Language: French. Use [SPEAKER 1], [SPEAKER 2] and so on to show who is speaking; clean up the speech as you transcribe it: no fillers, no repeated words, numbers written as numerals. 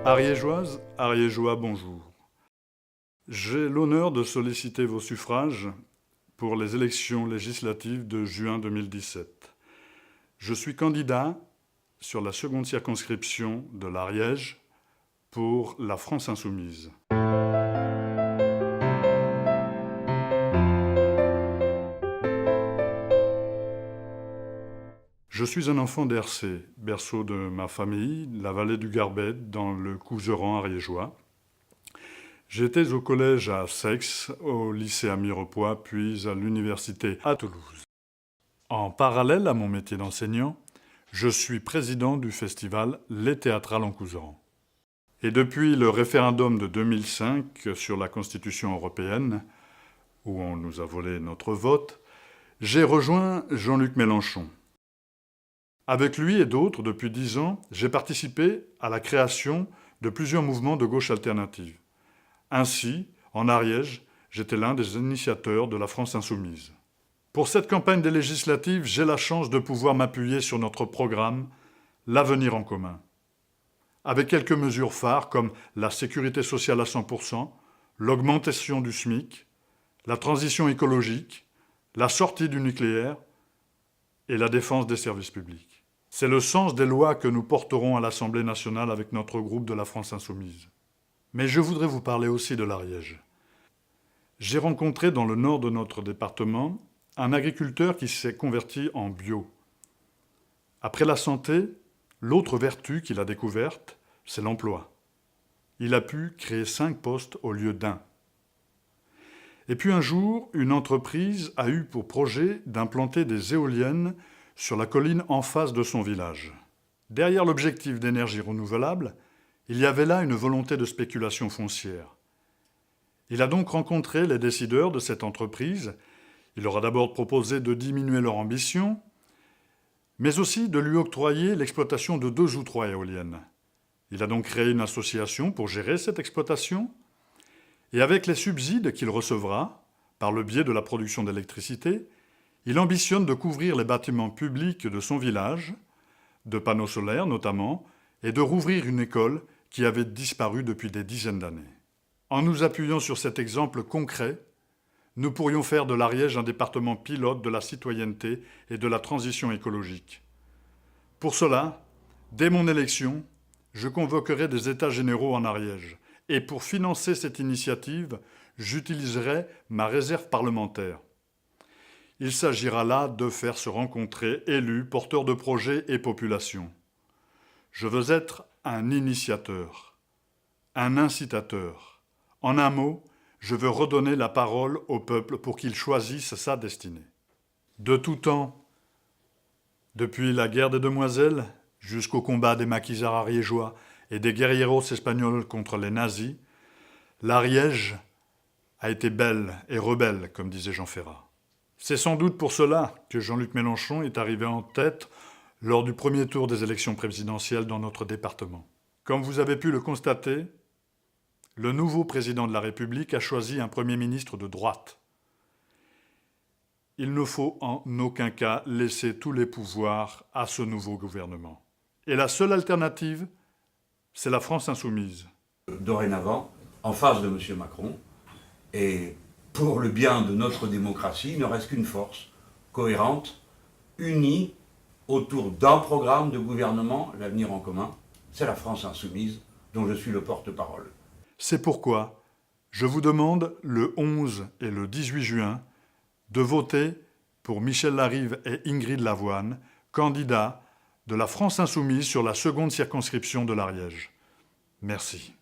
[SPEAKER 1] Ariégeoises, Ariégeois, bonjour. J'ai l'honneur de solliciter vos suffrages pour les élections législatives de juin 2017. Je suis candidat sur la seconde circonscription de l'Ariège pour la France insoumise. Je suis un enfant d'Hercé, berceau de ma famille, la vallée du Garbet, dans le Couserans ariégeois. J'étais au collège à Seix, au lycée à Mirepoix, puis à l'université à Toulouse. En parallèle à mon métier d'enseignant, je suis président du festival Les Théâtrales en Couserans. Et depuis le référendum de 2005 sur la Constitution européenne, où on nous a volé notre vote, j'ai rejoint Jean-Luc Mélenchon. Avec lui et d'autres, depuis 10 ans, j'ai participé à la création de plusieurs mouvements de gauche alternative. Ainsi, en Ariège, j'étais l'un des initiateurs de la France insoumise. Pour cette campagne des législatives, j'ai la chance de pouvoir m'appuyer sur notre programme « L'avenir en commun », avec quelques mesures phares comme la sécurité sociale à 100%, l'augmentation du SMIC, la transition écologique, la sortie du nucléaire et la défense des services publics. C'est le sens des lois que nous porterons à l'Assemblée nationale avec notre groupe de la France insoumise. Mais je voudrais vous parler aussi de l'Ariège. J'ai rencontré dans le nord de notre département un agriculteur qui s'est converti en bio. Après la santé, l'autre vertu qu'il a découverte, c'est l'emploi. Il a pu créer 5 postes au lieu d'1. Et puis un jour, une entreprise a eu pour projet d'implanter des éoliennes sur la colline en face de son village. Derrière l'objectif d'énergie renouvelable, il y avait là une volonté de spéculation foncière. Il a donc rencontré les décideurs de cette entreprise. Il leur a d'abord proposé de diminuer leur ambition, mais aussi de lui octroyer l'exploitation de 2 ou 3 éoliennes. Il a donc créé une association pour gérer cette exploitation, et avec les subsides qu'il recevra, par le biais de la production d'électricité, il ambitionne de couvrir les bâtiments publics de son village, de panneaux solaires notamment, et de rouvrir une école qui avait disparu depuis des dizaines d'années. En nous appuyant sur cet exemple concret, nous pourrions faire de l'Ariège un département pilote de la citoyenneté et de la transition écologique. Pour cela, dès mon élection, je convoquerai des États généraux en Ariège. Et pour financer cette initiative, j'utiliserai ma réserve parlementaire. Il s'agira là de faire se rencontrer élus, porteurs de projets et populations. Je veux être un initiateur, un incitateur. En un mot, je veux redonner la parole au peuple pour qu'il choisisse sa destinée. De tout temps, depuis la guerre des demoiselles jusqu'au combat des maquisards ariégeois et des guerrieros espagnols contre les nazis, l'Ariège a été belle et rebelle, comme disait Jean Ferrat. C'est sans doute pour cela que Jean-Luc Mélenchon est arrivé en tête lors du premier tour des élections présidentielles dans notre département. Comme vous avez pu le constater, le nouveau président de la République a choisi un Premier ministre de droite. Il ne faut en aucun cas laisser tous les pouvoirs à ce nouveau gouvernement. Et la seule alternative, c'est la France insoumise.
[SPEAKER 2] Dorénavant, en face de M. Macron, et pour le bien de notre démocratie, il ne reste qu'une force cohérente, unie autour d'un programme de gouvernement, l'avenir en commun, c'est la France insoumise, dont je suis le porte-parole.
[SPEAKER 1] C'est pourquoi je vous demande le 11 et le 18 juin de voter pour Michel Larive et Ingrid Lavoine, candidats de la France insoumise sur la seconde circonscription de l'Ariège. Merci.